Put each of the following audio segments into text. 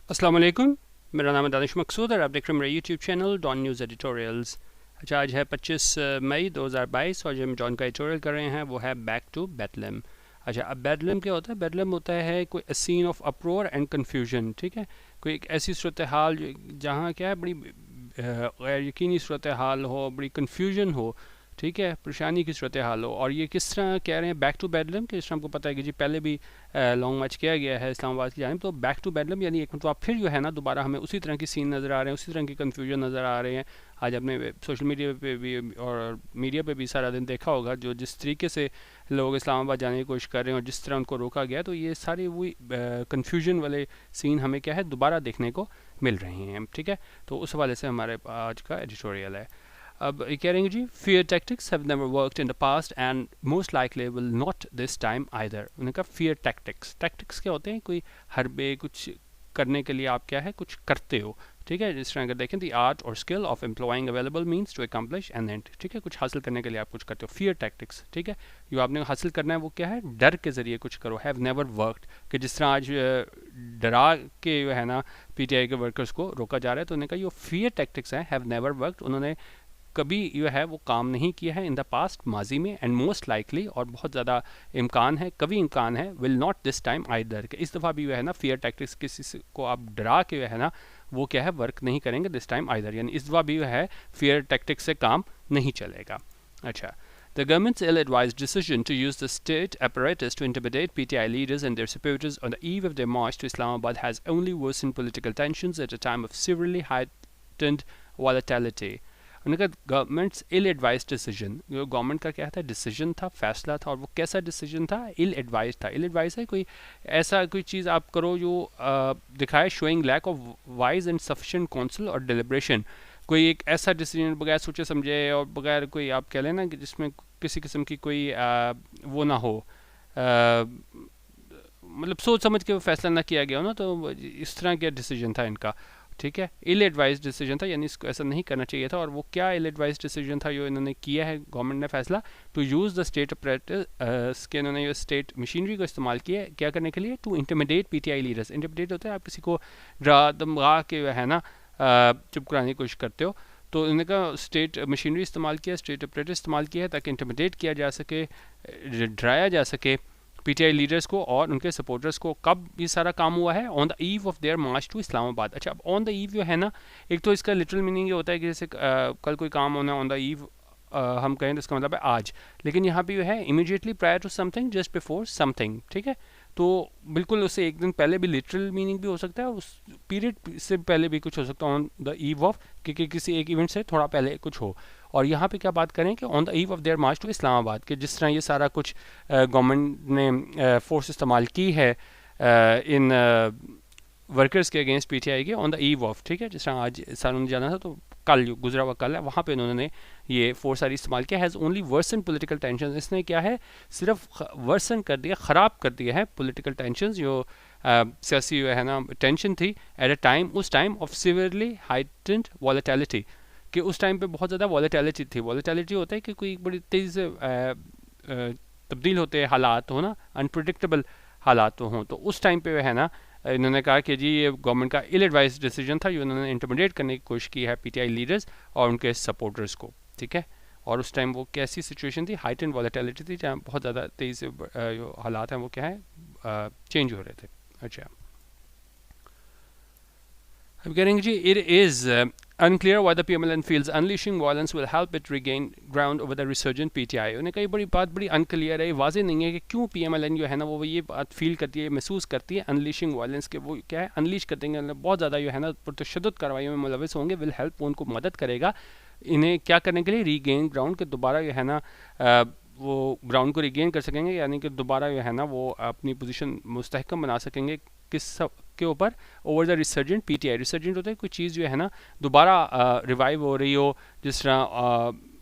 अस्सलाम वालेकुम, मेरा नाम है दानिश मकसूद और आप देख रहे हैं मेरा YouTube channel Dawn news editorials. अच्छा, आज है 25 मई 2022 और जो हम जॉन का एडिटोरियल कर रहे हैं वो है बैक टू बेडलम। अच्छा, अब बेडलम क्या होता है? बेडलम होता है कोई scene of uproar and confusion. ठीक है, कोई एक ऐसी सूरत हाल जहाँ क्या है, बड़ी गैर यकीनी सूरत हाल हो, बड़ी कन्फ्यूजन हो, ठीक है, परेशानी की सूरत हाल हो। और ये किस तरह कह रहे हैं बैक टू बेडलम, कि जिस तरह हमको पता है कि जी पहले भी लॉन्ग मार्च किया गया है इस्लामाबाद की जानिब, तो बैक टू बेडलम यानी एक मतलब फिर जो है ना दोबारा हमें उसी तरह की सीन नज़र आ रहे हैं, उसी तरह की कन्फ्यूजन नज़र आ रहे हैं। आज आपने सोशल मीडिया पे भी और मीडिया पे भी सारा दिन देखा होगा जो जिस तरीके से लोग इस्लामाबाद जाने की कोशिश कर रहे हैं और जिस तरह उनको रोका गया, तो ये सारे वही कन्फ्यूजन वाले सीन हमें क्या है दोबारा देखने को मिल रहे हैं। ठीक है, तो उस हवाले से हमारे आज का एडिटोरियल है। अब ये कह रहे हैं जी, fear tactics have never worked in the past and most likely will not this time either. उन्होंने कहा फियर टैक्टिक्स, टैक्टिक्स क्या होते हैं? कोई हरबे कुछ करने के लिए आप क्या है कुछ करते हो। ठीक है, जिस तरह अगर देखें दी आर्ट और skill of employing available means to accomplish an end. ठीक है, कुछ हासिल करने के लिए आप कुछ करते हो, फियर टैक्टिक्स। ठीक है, जो आपने हासिल करना है वो क्या है, डर के जरिए कुछ करो। हैव नेवर वर्कड, कि जिस तरह आज डरा के जो है ना पीटीआई के वर्कर्स को रोका जा रहा है, तो उन्होंने कहा ये फियर टैक्टिक्स हैं, हैव नेवर वर्कड, उन्होंने कभी जो है वो काम नहीं किया है इन द पास्ट, माजी में, एंड मोस्ट लाइकली, और बहुत ज़्यादा इम्कान है, कभी इम्कान है, will not this time either, कि इस दफ़ा भी जो है ना फियर टैक्टिक्स किसी को आप डरा के जो है ना वो क्या है वर्क नहीं करेंगे दिस टाइम आइदर, यानी इस दफ़ा भी जो है फियर टैक्टिक्स से काम नहीं चलेगा। अच्छा, The government's ill-advised decision to use the state apparatus to intimidate PTI leaders and their supporters on the eve of their march to Islamabad has only worsened political tensions at a time of severely heightened volatility. उन्होंने कहा governments इल advise decision, जो government का क्या था decision था, फैसला था, और वो कैसा डिसीजन था? इल एडवाइज था। इल एडवाइज है कोई ऐसा कोई चीज़ आप करो जो दिखाए showing lack of wise and sufficient counsel और डिलिब्रेशन। कोई एक ऐसा डिसीजन बगैर सोचे समझे और बगैर कोई आप कह लेना कि जिसमें किसी किस्म की कोई वो ना हो, मतलब सोच समझ के वो फैसला ना किया गया हो ना, तो इस तरह का डिसीजन था इनका। ठीक है, इल एडवाइज डिसीजन था, यानी इसको ऐसा नहीं करना चाहिए था। और वो क्या इल एडवाइज डिसीजन था जो इन्होंने किया है, गवर्नमेंट ने फैसला to use the state apparatus के, इन्होंने ये स्टेट मशीनरी को इस्तेमाल किया क्या करने के लिए? To intimidate PTI leaders. Intimidate होता है आप किसी को डरा धमका के है ना चुप कराने की कोशिश करते हो, तो उन्होंने कहा स्टेट मशीनरी इस्तेमाल किया, स्टेट अपरेटस इस्तेमाल किया है ताकि इंटिमिडेट किया जा सके, डराया जा सके पीटीआई लीडर्स को और उनके सपोर्टर्स को। कब ये सारा काम हुआ है? On the eve of their March to Islamabad. अच्छा, अब ऑन द ईव जो है ना, एक तो इसका लिटरल मीनिंग ये होता है कि जैसे कल कोई काम होना ऑन द ईव हम कहें तो इसका मतलब है आज, लेकिन यहाँ पे जो है immediately prior to something, just before something. ठीक है, तो बिल्कुल उससे एक दिन पहले भी लिटरल मीनिंग भी हो सकता है, उस पीरियड से पहले भी कुछ हो सकता है, ऑन द ईव ऑफ, कि किसी एक इवेंट से थोड़ा पहले कुछ हो। और यहाँ पे क्या बात करें कि on the eve of their March to Islamabad, कि जिस तरह ये सारा कुछ गवर्नमेंट ने फोर्स इस्तेमाल की है इन वर्कर्स के अगेंस्ट पीटीआई के ऑन द ईव ऑफ। ठीक है, जिस तरह आज सारों ने जाना था, तो कल जो गुजरा हुआ कल है वहाँ पे उन्होंने ये फोर्स सारी इस्तेमाल किया। Has only worsen political tension, इसने क्या है सिर्फ वर्सन कर दिया, ख़राब कर दिया है पॉलिटिकल टेंशन, जो सियासी है ना टेंशन थी एट अ टाइम, उस time of severely heightened volatility, कि उस टाइम पे बहुत ज़्यादा वॉलेटिलिटी थी। वॉलेटिलिटी होता है कि कोई बड़ी तेज़ी से तब्दील होते हैं हालात हो ना, अनप्रडिक्टेबल हालात हों, तो उस टाइम पे है ना इन्होंने कहा कि जी ये गवर्नमेंट का इल एडवाइज डिसीजन था, जो उन्होंने इंटिमिडेट करने की कोशिश की है पीटीआई लीडर्स और उनके सपोर्टर्स को। ठीक है, और उस टाइम वो कैसी सिचुएशन थी? हाइट एंड वॉलेटिलिटी थी, जहाँ बहुत ज़्यादा तेज़ी से जो हालात हैं वो क्या है चेंज हो रहे थे। अच्छा, I'm getting ji, it is unclear why the PMLN feels unleashing violence will help it regain ground over the resurgent PTI. उन्हें कई बड़ी बात बड़ी अनक्लियर है, वाजे नहीं है कि क्यों PMLN जो है ना वो ये बात फील करती है, महसूस करती है अनलीशिंग वायलेंस के, वो क्या है अनलीश कर देंगे, बहुत ज़्यादा जो है ना तशद्दुद कार्रवाइयों में मुलविस होंगे, विल हेल्प, उनको मदद करेगा इन्हें क्या करने के लिए? रीगेन ग्राउंड, के दोबारा जो है ना वो ग्राउंड को रिगेन कर सकेंगे, यानी कि दोबारा जो है ना वो अपनी पोजीशन मुस्तहकम बना सकेंगे किस के ऊपर? Over the resurgent PTI. Resurgent होता है कोई चीज़ जो है ना दोबारा रिवाइव हो रही हो, जिस तरह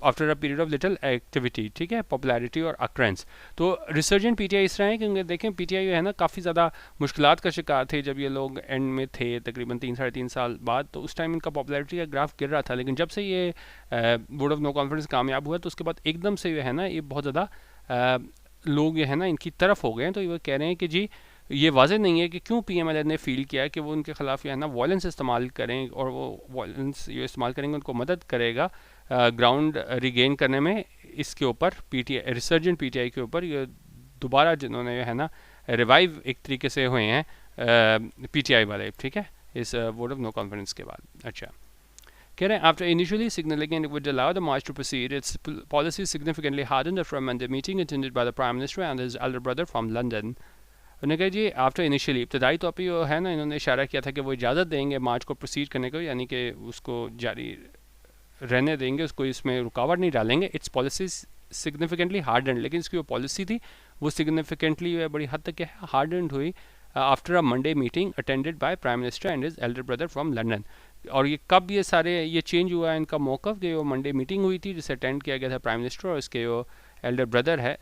after a period of little activity. ठीक है, पॉपुलैरिटी और अक्रेंस। तो रिसर्जेंट पीटीआई इस तरह है क्योंकि देखें पीटीआई जो है ना काफ़ी ज़्यादा मुश्किलात का शिकार थे जब ये लोग एंड में थे, तकरीबन 3-3.5 साल बाद, तो उस टाइम इनका पॉपुलैरिटी का ग्राफ गिर रहा था। लेकिन जब से ये बोर्ड ऑफ नो कॉन्फिडेंस कामयाब हुआ, तो उसके बाद एकदम से जो है ना ये बहुत ज़्यादा लोग जो है ना इनकी तरफ हो गए हैं। तो ये कह रहे हैं कि जी ये वाज़ेह नहीं है कि क्यों पीएमएल ने फील किया कि वो उनके ख़िलाफ़ है ना वायलेंस इस्तेमाल करें, और वो वायलेंस ये इस्तेमाल करेंगे उनको मदद करेगा ग्राउंड रिगेन करने में। इसके ऊपर पीटीआई रिसर्जेंट पीटीआई के ऊपर ये दोबारा जिन्होंने है ना रिवाइव एक तरीके से हुए हैं पीटीआई वाले, ठीक है, इस वोट ऑफ नो कॉन्फिडेंस के बाद। अच्छा, कह रहे हैं after initially signaling it would allow the march to proceed, its policy significantly hardened after a Monday meeting attended by the Prime Minister and his elder brother from London. उन्होंने कहा जी after initially इब्तदाई तौर पर है ना इन्होंने इशारा किया था कि वो इजाज़त देंगे मार्च को प्रोसीड करने को, यानी कि उसको जारी रहने देंगे, उसको इसमें रुकावट नहीं डालेंगे। इट्स पॉलिसी सिग्निफिकेंटली हार्डन, लेकिन इसकी वो पॉलिसी थी वो सिग्निफिकेंटली बड़ी हद तक हार्डन हुई after a Monday meeting attended by prime minister and his Elder brother from London. और ये कब ये सारे ये चेंज हुआ है इनका मौक़िफ़ कि वो मंडे मीटिंग हुई थी जिसे अटेंड किया गया था प्राइम मिनिस्टर और इसके वो एल्डर ब्रदर है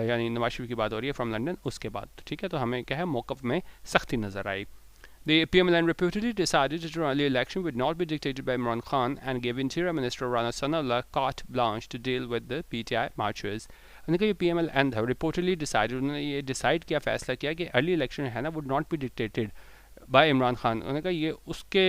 यानी नवाज शरीफ की बात हो रही है फ्रॉम लंदन, उसके बाद, ठीक है। तो हमें क्या है मौक़िफ़ में सख्ती नज़र आई। The PMLN reputedly decided that the early election would not be dictated by Imran Khan and gave Interior Minister Rana Sanallah carte blanche to deal with the PTI marchers. उन्होंने कहा ये PMLN था रिपोर्टली डिसाइडेड, उन्होंने ये decide किया, फैसला किया कि अर्ली इलेक्शन है ना would not be dictated bye Imran Khan. उन्होंने कहा ये उसके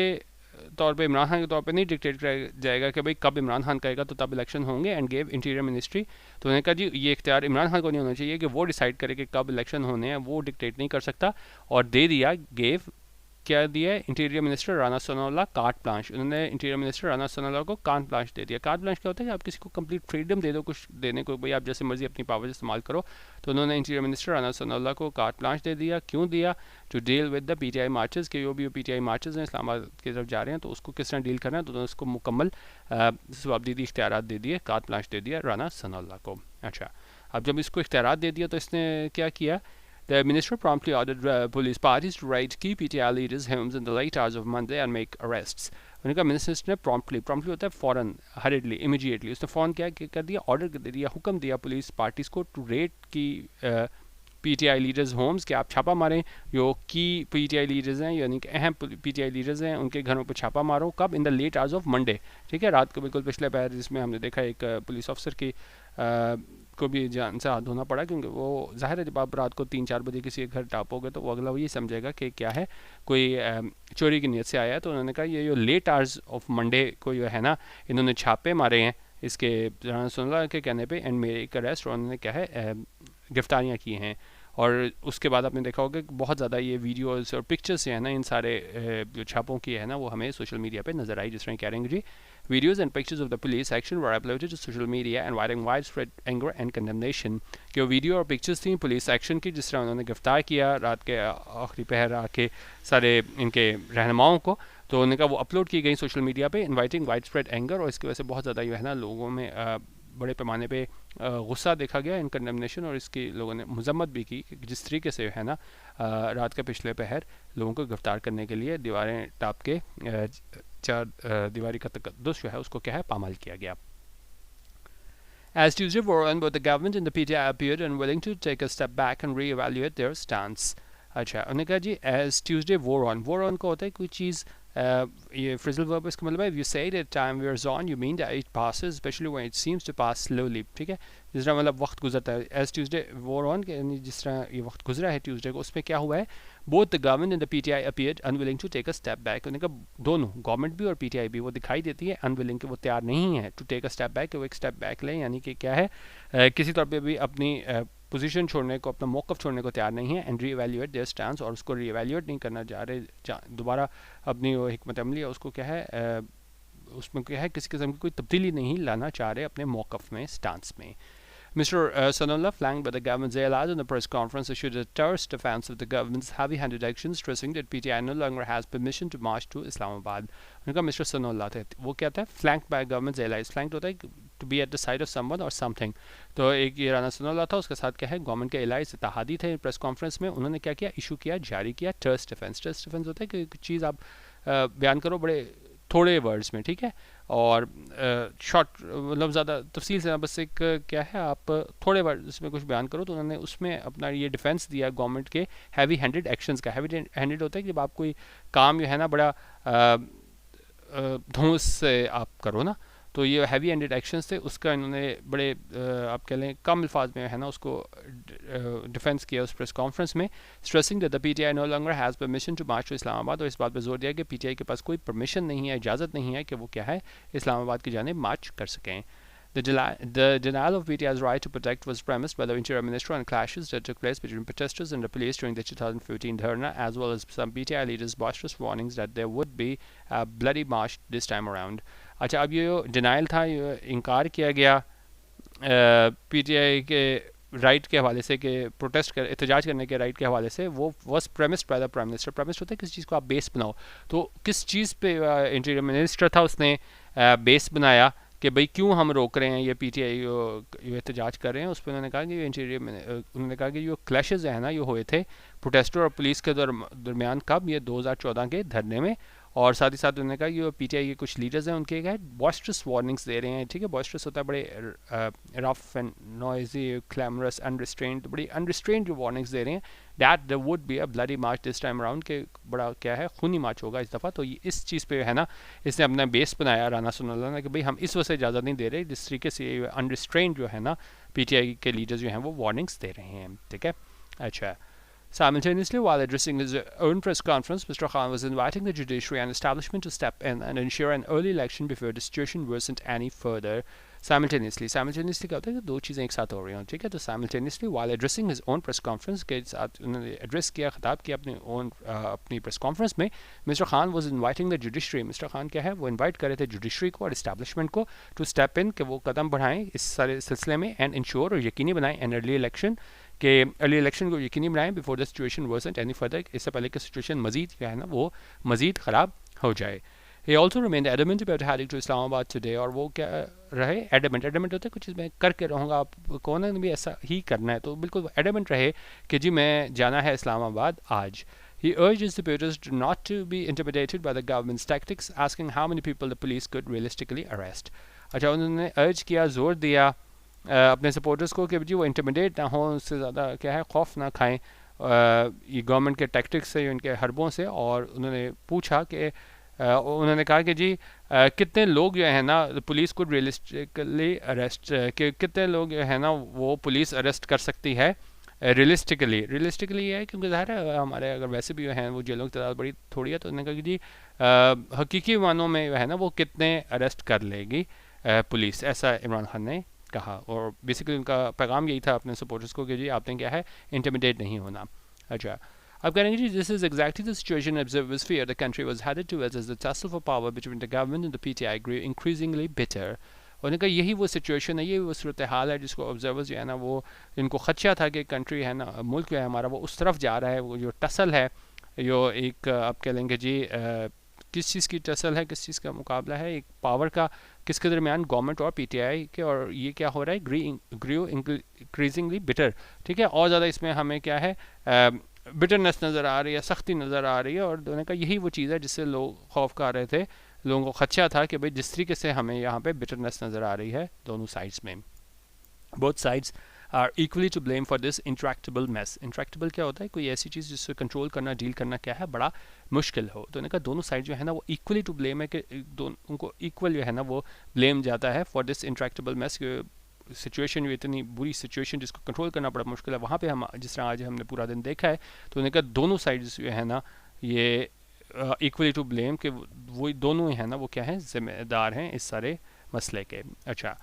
तौर पे इमरान खान के तौर पे नहीं डिक्टेट किया जाएगा कि भाई कब इमरान खान कहेगा तो तब इलेक्शन होंगे, एंड गेव इंटीरियर मिनिस्ट्री। तो उन्होंने कहा जी ये इख्तियार इमरान खान को नहीं होना चाहिए कि वो डिसाइड करे कि कब इलेक्शन होने हैं, वो डिक्टेट नहीं कर सकता, और दे दिया गेव क्या दिया interior minister Rana Sanaullah cart blanch. उन्होंने इंटीरियर मिनिस्टर राना सनाउल्लाह को कार्ट ब्लांच दे दिया। कार्ट ब्लांच क्या होता है कि आप किसी को कंप्लीट फ्रीडम दे दो कुछ देने को, भाई आप जैसे मर्जी अपनी पावर इस्तेमाल करो। तो उन्होंने इंटीरियर मिनिस्टर राना सनाउल्लाह को कार्ट ब्लांच दे दिया। क्यों दिया? To deal with the PTI marches, के जो भी पीटीआई मार्चेस हैं इस्लामाबाद की तरफ जा रहे हैं तो उसको किस तरह डील करना है, तो उन्होंने उसको मुकम्मल जवाबदीदी इख्तियार दे दिए, कार्ट ब्लांच दे दिया राना सनाउल्लाह को। अच्छा, अब जब इसको इख्तियार दे दिया तो इसने क्या किया? The minister promptly ordered police parties to raid key PTI leaders' homes in the late hours of Monday and make arrests. उन्होंने कहा मिनिस्टर ने प्रॉम्प्टली होता है फ़ौरन, हरिडली, इमीडिएटली, उसने फ़ौरन क्या कर दिया, ऑर्डर दे दिया, हुक्म दिया पुलिस पार्टीज़ को टू रेड की पीटीआई लीडर्स होम्स, कि आप छापा मारें जो की पीटीआई लीडर्स हैं यानी कि अहम पीटीआई लीडर्स हैं उनके घरों पर छापा मारो। कब? In the late hours of Monday, ठीक है, रात को बिल्कुल पिछले पैर, जिसमें हमने देखा एक पुलिस ऑफिसर की को भी जान से हाथ धोना पड़ा, क्योंकि वो ज़ाहिर है जब आप रात को 3-4 बजे किसी के घर टापोगे तो वो अगला वो ये समझेगा कि क्या है कोई चोरी की नीयत से आया है। तो उन्होंने कहा ये जो लेट आवर्स ऑफ मंडे को जो है ना इन्होंने छापे मारे हैं इसके सुनला के कहने पे, एंड मेरे एक अरेस्ट, और उन्होंने क्या है गिरफ्तारियाँ की हैं। और उसके बाद आपने देखा होगा कि बहुत ज़्यादा ये वीडियोस और पिक्चर्स है ना इन सारे जो छापों की है ना वो हमें सोशल मीडिया पे नज़र आई, जिस तरह कह रहे हैं जी videos and pictures of the police action were uploaded to social media and widening widespread anger and condemnation. कि वो वीडियो और पिक्चर्स थी पुलिस एक्शन की, जिस तरह उन्होंने गिरफ्तार किया रात के आखिरी पहर आके सारे इनके रहनुमाओं को, तो उन्होंने कहा वो अपलोड की गई सोशल मीडिया पे, इन्वाइटिंग वाइड स्प्रेड एंगर, और इसकी वजह से बहुत ज़्यादा जो है ना लोगों में बड़े पैमाने पे गुस्सा देखा गया इन कंडेमनेशन, और इसकी लोगों ने मजम्मत भी की कि जिस तरीके से है ना रात के पिछले पहर लोगों को गिरफ्तार करने के लिए दीवारें टाप के चार दीवारी का तकद्दुस जो है उसको क्या है पामाल किया गया। As Tuesday wore on, both the government and the PTI appeared unwilling to take a step back and re-evaluate their stance. अच्छा, उन्होंने कहा जी as Tuesday wore on का होता है कोई चीज़ ये phrasal verb इसका मतलब है if you say that time wears on you mean that it passes especially when it seems to pass slowly, ठीक है, जिस तरह मतलब वक्त गुजरता है। as Tuesday wore on यानी जिस तरह ये वक्त गुजरा है ट्यूसडे को, उसमें क्या हुआ है, both the government and the PTI appeared unwilling to take a step back। उन्होंने कहा दोनों गवर्नमेंट भी और PTI भी वो दिखाई देती है unwilling कि वो तैयार नहीं है to take a step back, कि वो एक स्टेप बैक लें, यानी कि क्या है किसी तौर पे भी अपनी पोजीशन छोड़ने को, अपना मौक़िफ़ छोड़ने को तैयार नहीं है, एंड री-एवैल्यूएट देयर स्टैंस, और उसको री-एवैल्यूएट नहीं करना चाह रहे, दोबारा अपनी वो हिकमत अमली है उसको क्या है उसमें क्या है किसी किस्म की कोई तब्दीली नहीं लाना चाह रहे अपने मौक़िफ़ में, स्टांस में। Mr. Sanullah, flanked by the government's allies in the press conference, issued a terse defense of the government's heavy-handed actions, stressing that PTI no longer has permission to march to Islamabad. उनका mister सनोल्ला थे, वो क्या था, flanked by government's allies, flanked होता है to be at the side of someone or something। तो एक ये राना सनोल्ला था, उसके साथ क्या है गवर्नमेंट के allies इत्तेहादी थे प्रेस कॉन्फ्रेंस में, उन्होंने क्या किया, इशू किया, जारी किया terse defense। terse defense होता है कि एक चीज़ आप बयान करो बड़े थोड़े वर्ड्स में, ठीक है, और शॉर्ट मतलब ज़्यादा तफसील से बस एक क्या है आप थोड़े वर्ड इसमें कुछ बयान करो, तो उन्होंने उसमें अपना ये डिफेंस दिया गवर्नमेंट के हैवी हैंडेड एक्शंस का। हैवी हैंडेड होता है कि जब आप कोई काम जो है ना बड़ा धौंस से आप करो ना, तो ये हैवी एंडेड एक्शंस थे, उसका इन्होंने बड़े आप कह लें कम अल्फाज में है ना उसको डिफेंस किया उस प्रेस कॉन्फ्रेंस में, stressing that the PTI no longer has permission to march to Islamabad, और इस बात पर जोर दिया कि पीटीआई के पास कोई परमिशन नहीं है, इजाज़त नहीं है कि वो क्या है इस्लामाबाद की जानिब मार्च कर सकें. The denial of PTI's right to protect was premised by the Interior Minister on clashes that took place between protesters and the police during the 2015 Dharna, as well as some PTI leaders' boisterous warnings that there would be a bloody march this time around. अच्छा, अब ये denial था, ये इनकार किया गया PTI के right के हवाले से कि प्रोटेस्ट कर एहतजाज करने के राइट के हवाले से, वो was premised by the prime minister. Premised होता है किसी चीज़ को आप बेस बनाओ, तो किस चीज़ पे इंटीरियर मिनिस्टर था उसने बेस बनाया कि भाई क्यों हम रोक रहे हैं ये पीटीआई ये एहतजाज कर रहे हैं. उस पर उन्होंने कहा कि ये उन्होंने कहा कि जो क्लैशेज हैं ना ये हुए थे प्रोटेस्टर और पुलिस के दरमियान, कब, ये 2014 के धरने में. और साथ ही साथ उन्होंने कहा कि पीटीआई के कुछ लीडर्स हैं उनके क्या बॉस्ट्रस वार्निंग्स दे रहे हैं. ठीक है, बॉस्ट्रस होता है बड़े rough and noisy clamorous unrestrained, बड़ी अनरिस्ट्रेंड जो वार्निंग्स दे रहे हैं that there would be a bloody march this time around, के बड़ा क्या है खूनी मार्च होगा इस दफ़ा. तो इस चीज़ पे है ना इसने अपना बेस बनाया राना सुनल्ला ने कि भाई हम इस वजह से इजाज़त नहीं दे रहे जिस तरीके से अनरिस्ट्रेंड जो है ना पीटीआई के लीडर्स जो हैं वो वार्निंग्स दे रहे हैं. ठीक है, अच्छा. Simultaneously, while addressing his own press conference, Mr. Khan was inviting the judiciary and establishment to step in and ensure an early election before the situation worsened any further. Simultaneously क्या होता है कि दो चीज़ें एक साथ हो रही हों. ठीक है, तो simultaneously while addressing his own press conference के साथ उन्होंने एड्रेस किया, खिताब किया अपनी प्रेस कॉन्फ्रेंस में, mister Khan was inviting the judiciary. Mister Khan क्या है वो इन्वाइट कर रहे थे जुडिशरी को और इस्टेब्लिशमेंट को टू स्टेप इन, कि वो कदम बढ़ाएं इस सारे सिलसिले में, एंड इंश्योर और यकीनी बनाएं एन अर्ली इलेक्शन, कि अर्ली इलेक्शन को यकीनी बनाएं before the situation Versant any further, इससे पहले कि सिचुएशन मजीद क्या है ना वो मजीद ख़राब हो जाए. He also remained adamant about heading to Islamabad today, और वो क्या रहे adamant होता है कुछ चीज़ मैं करके रहूँगा, आप कौन है भी ऐसा ही करना है, तो बिल्कुल adamant रहे कि जी मैं जाना है इस्लामाबाद आज. He urged his supporters not to be intimidated by the government's tactics, asking how many people the police could realistically arrest. अच्छा, उन्होंने अर्ज किया, जोर दिया अपने सपोर्टर्स को कि जी वो इंटिमिडेट ना हो, उससे ज़्यादा क्या है खौफ ना खाएं ये गवर्नमेंट के टैक्टिक्स से, इनके हरबों से. और उन्होंने पूछा कि उन्होंने कहा कि जी कितने लोग जो है ना पुलिस को रियलिस्टिकली अरेस्ट, कि कितने लोग जो है ना वो पुलिस अरेस्ट कर सकती है रियलिस्टिकली ये है क्योंकि ज़ाहिर है हमारे अगर वैसे भी हैं वो जेलों की तादाद बड़ी थोड़ी है, तो उन्होंने कहा कि जी हकीकी मानों में है ना वो कितने अरेस्ट कर लेगी पुलिस, ऐसा इमरान खान ने कहा. और बेसिकली उनका पैगाम यही था अपने सपोर्टर्स को कि जी आपने क्या है इंटिमिडेट नहीं होना. अच्छा, अब कहेंगे जी this is exactly the situation observers fear the country was headed towards as the tussle for power between the government and the PTI grew increasingly bitter. उन्होंने कहा यही वो सिचुएशन है, यही वो सूरत हाल है जिसको ऑब्जर्वर्स जो है ना वो इनको खदशा था कि कंट्री है ना मुल्क जो है हमारा वो उस तरफ जा रहा है. वो जो टसल है जो एक आप कह लेंगे जी किस चीज़ की टसल है, किस चीज़ का मुकाबला है, एक पावर का किसके दरमियान गवर्नमेंट और पीटीआई के, और ये क्या हो रहा है ग्रू इंक्रीजिंगली बिटर. ठीक है, और ज़्यादा इसमें हमें क्या है बिटरनेस नज़र आ रही है, सख्ती नज़र आ रही है. और दोनों का यही वो चीज़ है जिससे लोग खौफ कर रहे थे, लोगों को खदशा था कि भाई जिस तरीके से हमें यहाँ पे बिटरनेस नज़र आ रही है दोनों साइड्स में. Both sides are equally to blame for this intractable mess. Intractable क्या होता है, कोई ऐसी चीज़ जिससे कंट्रोल करना, डील करना क्या है बड़ा मुश्किल हो. तो उन्होंने कहा दोनों साइड जो है ना वो इक्वली टू ब्लेम है, कि उनको इक्वल जो है ना वो ब्लेम जाता है for this intractable mess. Situation, ये इतनी बुरी सिचुएशन जिसको कंट्रोल करना बड़ा मुश्किल है, वहाँ पे हम जिस तरह आज हमने पूरा दिन देखा है, तो उन्होंने कहा दोनों साइड्स जो है ना ये इक्वली टू ब्लेम, कि वो दोनों है ना वो क्या है जिम्मेदार हैं इस सारे मसले के. अच्छा,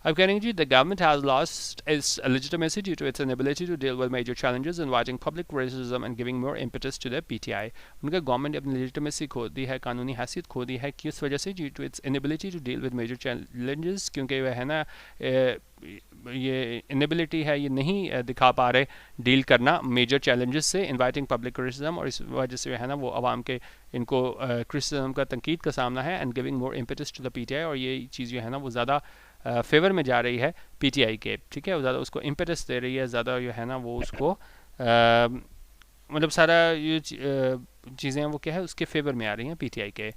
अब कह रहे हैं जी the government has lost its legitimacy due to its inability to deal with major challenges, inviting public criticism and giving more impetus to the PTI. उनका गवर्नमेंट अपनी legitimacy खो दी है, कानूनी हैसियत खो दी है, किस वजह से, due to its inability to deal with major challenges, क्योंकि वह है ना ये इनएबिलिटी है, ये नहीं दिखा पा रहे डील करना मेजर चैलेंजेस से, इनवाइटिंग पब्लिक क्रिटिसिज्म, और इस वजह से है ना वो आवाम के इनको क्रिटिसिज्म का तनकीद का सामना है, and giving more impetus to the PTI, और ये चीज़ जो है ना वो ज़्यादा फेवर में जा रही है पीटीआई के. ठीक है, वो ज़्यादा उसको इम्पेटस दे रही है, ज़्यादा जो है ना वो उसको मतलब सारा ये चीज़ें वो क्या है उसके फेवर में आ रही हैं पीटीआई के.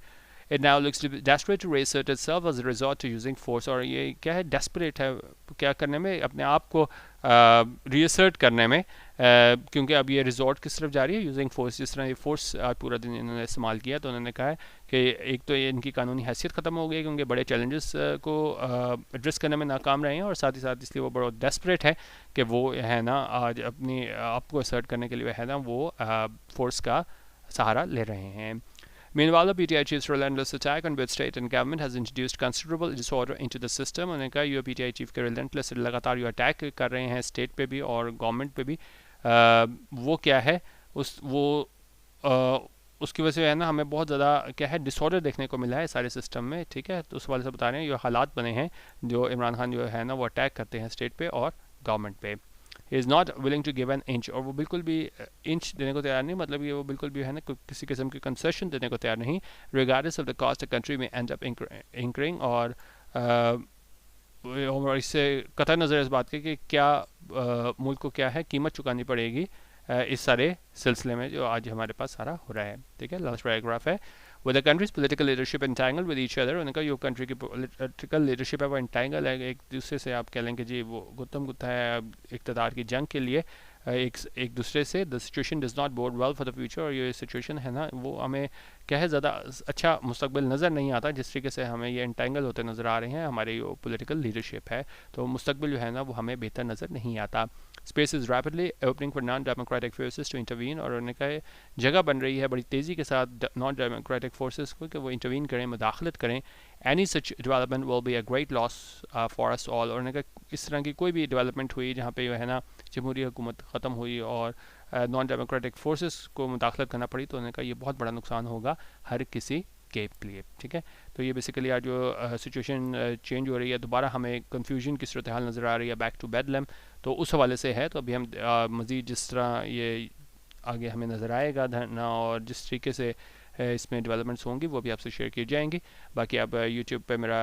It now looks to be desperate to reassert itself as a resort to using force. और ये क्या है, desperate है क्या करने में, अपने आप को रीअसर्ट करने में, क्योंकि अब ये रिजॉर्ट किस तरफ जा रही है, यूजिंग फोर्स। जिस तरह ये फोर्स पूरा दिन इन्होंने इस्तेमाल किया, तो उन्होंने कहा है कि एक तो ये इनकी कानूनी हैसियत ख़त्म हो गई क्योंकि बड़े चैलेंजेस को एड्रेस करने में नाकाम रहे हैं, और साथ ही साथ इसलिए वो बड़ा डेस्परेट है कि वो है ना आज अपनी आप को असर्ट करने के लिए है ना वो फोर्स का सहारा ले रहे हैं। Meanwhile, the PTI chief's relentless attack on both state and government has introduced considerable disorder into the system. उन्होंने कहा ये PTI चीफ के relentless लगातार ये अटैक कर रहे हैं स्टेट पे भी और गवर्नमेंट पे भी। वो क्या है उसकी वजह से है ना हमें बहुत ज़्यादा क्या है डिसऑर्डर देखने को मिला है सारे सिस्टम में, ठीक है। तो उस वाले से बता रहे हैं ये हालात बने हैं जो इमरान खान जो है ना वो अटैक करते हैं स्टेट पे और गवर्नमेंट पे। He is not willing to give an inch, और वो बिल्कुल भी इंच देने को तैयार नहीं, मतलब ये वो बिल्कुल भी है ना किसी किस्म की कंसेशन देने को तैयार नहीं। regardless of the cost the country may end up incurring, और इससे कतई नज़र इस बात की कि क्या मुल्क को क्या है कीमत चुकानी पड़ेगी इस सारे सिलसिले में जो आज हमारे पास सारा हो रहा है, ठीक है। लास्ट पैराग्राफ है, with the country's political leadership entangled with each other, उनका जो कंट्री की पॉलिटिकल लीडरशिप है वो एंटैंगल है एक दूसरे से, आप कह लेंगे जी वो गुत्तम गुत्ता है इक़्तिदार की जंग के लिए एक दूसरे से। The situation does not board well for the future, और ये सिचुएशन है ना वो हमें क्या है ज़्यादा अच्छा मुस्तकबिल नज़र नहीं आता जिस तरीके से हमें ये एंटैंगल होते नज़र आ रहे हैं हमारी जो पॉलिटिकल लीडरशिप है, तो मुस्तकबिल जो है ना वो हमें बेहतर नज़र नहीं आता। Space is rapidly opening for non democratic forces to intervene, और उन्होंने कहा जगह बन रही है बड़ी तेज़ी के साथ नॉन डेमोक्रेटिक फोर्सेस को कि वो इंटरवीन करें, मुदाखलत करें। Any such development will be a great loss for us all, और उन्होंने कहा इस तरह की कोई भी डेवलपमेंट हुई जहाँ पे जो है ना जमहूरी हुकूमत ख़त्म हुई और नॉन डेमोक्रेटिक फोर्सेस को मुदाखलत करना पड़ी, तो उन्होंने कहा ये बहुत बड़ा नुकसान होगा हर किसी के लिए, ठीक है। तो ये बेसिकली आज जो सिचुएशन चेंज हो रही है, दोबारा हमें कन्फ्यूजन की सूरत हाल नज़र आ रही है, बैक टू बेडलम, तो उस हवाले से है। तो अभी हम मज़ीद जिस तरह ये आगे हमें नज़र आएगा धरना और जिस तरीके से इसमें डेवलपमेंट्स होंगी वो भी आपसे शेयर की जाएंगी। बाकी आप यूट्यूब पे मेरा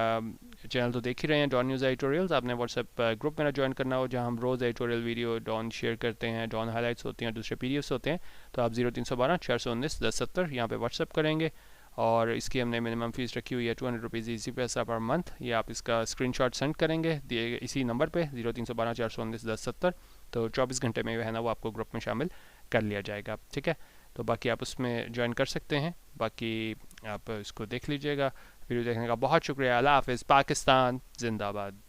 चैनल तो देख ही रहे हैं डॉन न्यूज़ एडिटोरियल्स, आपने व्हाट्सएप ग्रुप मेरा ज्वाइन करना हो जहां हम रोज़ एडिटोरियल वीडियो डॉन शेयर करते हैं, डॉन हाईलाइट्स होती हैं, दूसरे पीडीएफ्स होते हैं। तो आप 0312 419 1070 यहाँ पे व्हाट्सएप करेंगे, और इसकी हमने मिनिमम फ़ीस रखी हुई है 200 रुपीज़ इसी पैसा पर मंथ। ये आप इसका स्क्रीनशॉट सेंड करेंगे दिए इसी नंबर पे 0312 419 1070, तो 24 घंटे में है ना वो आपको ग्रुप में शामिल कर लिया जाएगा, ठीक है। तो बाकी आप उसमें ज्वाइन कर सकते हैं, बाकी आप इसको देख लीजिएगा। वीडियो देखने का बहुत शुक्रिया। अल्लाह हाफ़िज़। पाकिस्तान जिंदाबाद।